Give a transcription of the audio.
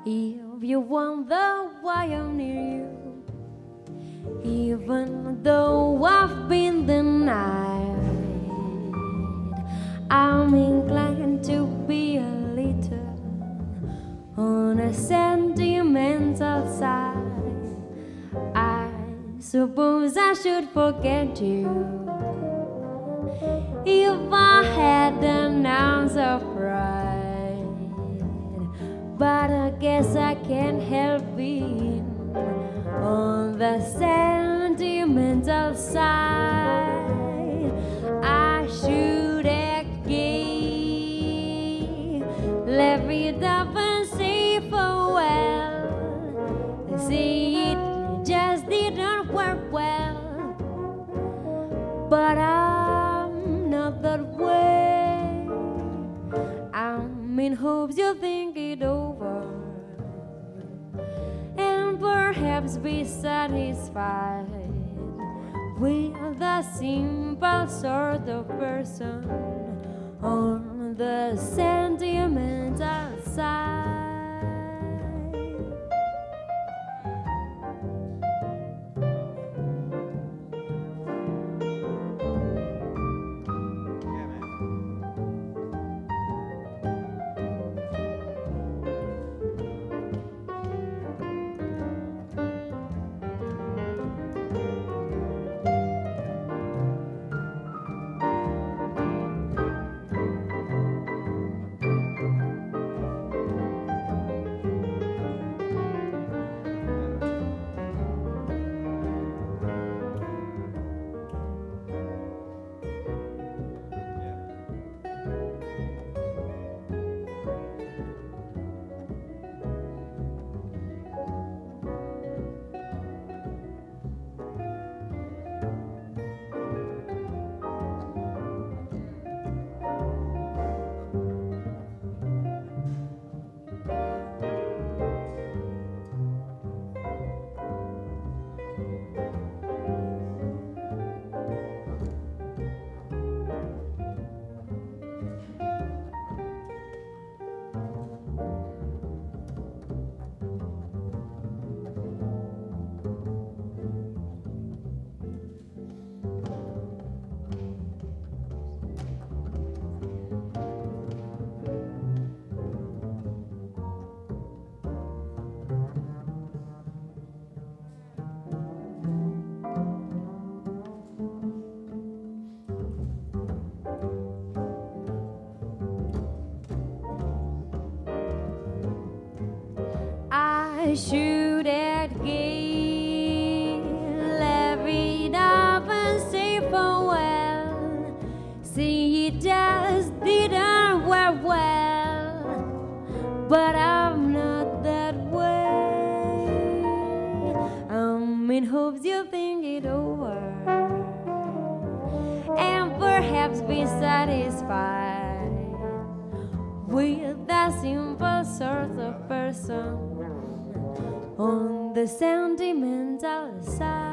If you wonder why I'm near you, even though I've been denied, I'm inclined to be a little on a sentimental side. I suppose I should forget you if I had an ounce of pride, but I guess I can't help being on the sentimental side. I should act gay, live it up and say farewell. See, it just didn't work well, but I'm not that way. I'm in hopes you'll think it over and perhaps be satisfied with the simple sort of person on the sentimental side. I should act gay, live it up and say farewell. See, it just didn't work well, but I'm not that way. I'm in hopes you'll think it over and perhaps be satisfied with that simple sort of person on the sentimental side.